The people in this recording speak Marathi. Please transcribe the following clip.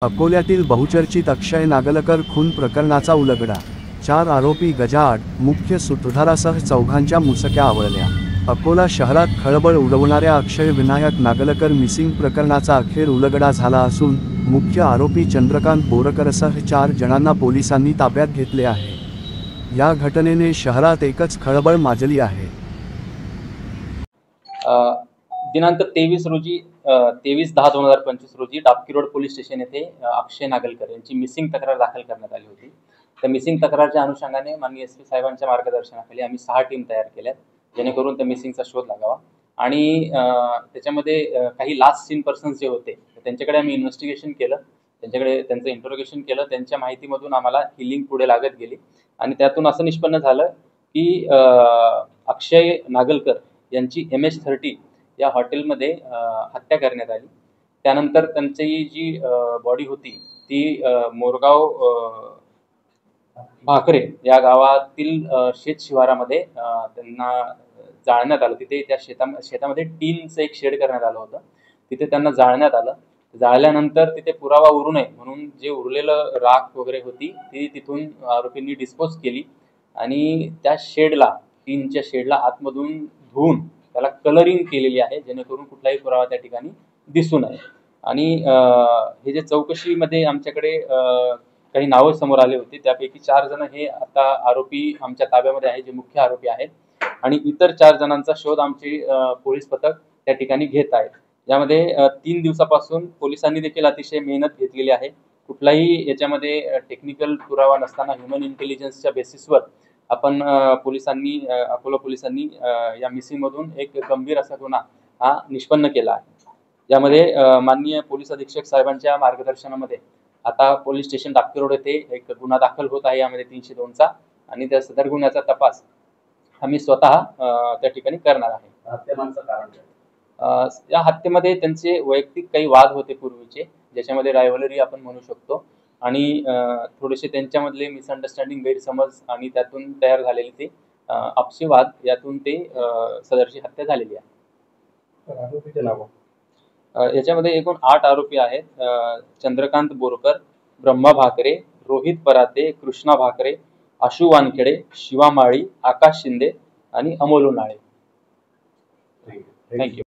अकोल्यातील बहुचर्चित अक्षय नागलकर खून प्रकरणाचा उलगडा। 4 आरोपी गजाआड, मुख्य सूत्रधारासह चौघांच्या मुसक्या आवळल्या। अकोला शहरात खळबळ उडवणाऱ्या अक्षय विनायक नागलकर मिसिंग प्रकरणाचा अखेर उलगडा झाला असून मुख्य आरोपी चंद्रकांत बोरकरसह 4 जणांना पोलिसांनी ताब्यात घेतले आहे। या घटनेने शहरात एकच खळबळ माजली आहे। दिनांक 23/10/2025 रोजी डाबकी रोड पोलीस स्टेशन येथे अक्षय नागलकर यांची मिसिंग तक्रार दाखल करण्यात आली होती। त्या मिसिंग तक्रारच्या अनुषंगाने माननीय एसपी साहेबांच्या मार्गदर्शनाखाली आम्ही 6 टीम तयार केल्यात, जेणेकरून त्या मिसिंगचा शोध लागावा। आणि त्याच्यामध्ये काही लास्ट सीन पर्सन्स जे होते त्यांच्याकडे आम्ही इन्व्हेस्टिगेशन केलं, त्यांचं इंटरोगेशन केलं। त्यांच्या माहितीमधून आम्हाला ही लिंक पुढे लागत गेली आणि त्यातून असं निष्पन्न झालं की अक्षय नागलकर यांची MH30 या हॉटेलमध्ये हत्या करण्यात आली। त्यानंतर त्यांची जी बॉडी होती ती मोरगाव भाकरे या गावातील शेत शिवारामध्ये त्यांना जाळण्यात आलं। तिथे त्या शेतामध्ये टीनचं एक शेड करण्यात आलं होतं, तिथे त्यांना जाळण्यात आलं। जाळल्यानंतर तिथे पुरावा उरू नये म्हणून जे उरलेलं राख वगैरे होती ती तिथून आरोपींनी डिस्पोज केली आणि त्या शेडला, टीनच्या शेडला आतमधून धुवून त्याला कलरिंग केलेली आहे, जेणेकरून कुठलाही पुरावा त्या ठिकाणी दिसू नये। आणि हे जे चौकशीमध्ये आमच्याकडे काही नावं समोर आले होते, त्यापैकी 4 जण हे आता आरोपी आमच्या ताब्यामध्ये आहे, जे मुख्य आरोपी आहेत। आणि इतर 4 जणांचा शोध आमचे पोलीस पथक त्या ठिकाणी घेत आहेत। यामध्ये 3 दिवसापासून पोलिसांनी देखील अतिशय मेहनत घेतलेली आहे। कुठलाही याच्यामध्ये टेक्निकल पुरावा नसताना ह्युमन इंटेलिजन्सच्या बेसिसवर आपण अकोला पोलिसांनी या मिसिंगमधून एक गंभीर असा गुन्हा हा निष्पन्न केला आहे। यामध्ये माननीय पोलीस अधीक्षक साहेबांच्या मार्गदर्शनामध्ये आता पोलीस स्टेशन डाबकी रोड येथे एक गुन्हा दाखल होत आहे, यामध्ये 302चा, आणि त्या सदर गुन्ह्याचा तपास आम्ही स्वतः त्या ठिकाणी करणार आहे। हत्येमागचं कारण काय? या हत्येमध्ये त्यांचे वैयक्तिक काही वाद होते पूर्वीचे, ज्याच्यामध्ये रायव्हलरी आपण म्हणू शकतो, आणि थोडेसे त्यांच्यामधले मिसअंडरस्टँडिंग, गैरसमज आणि त्यातून तयार झालेले ते आपसी वाद, यातून ते सदरची हत्या झालेली आहे। आरोपीचे नाव? याच्यामध्ये एकूण 8 आरोपी आहेत। चंद्रकांत बोरकर, ब्रह्मा भाकरे, रोहित पराते, कृष्णा भाकरे, आशु वानखेडे, शिवा माळी, आकाश शिंदे आणि अमोल उन्हाळे। थँक्यू।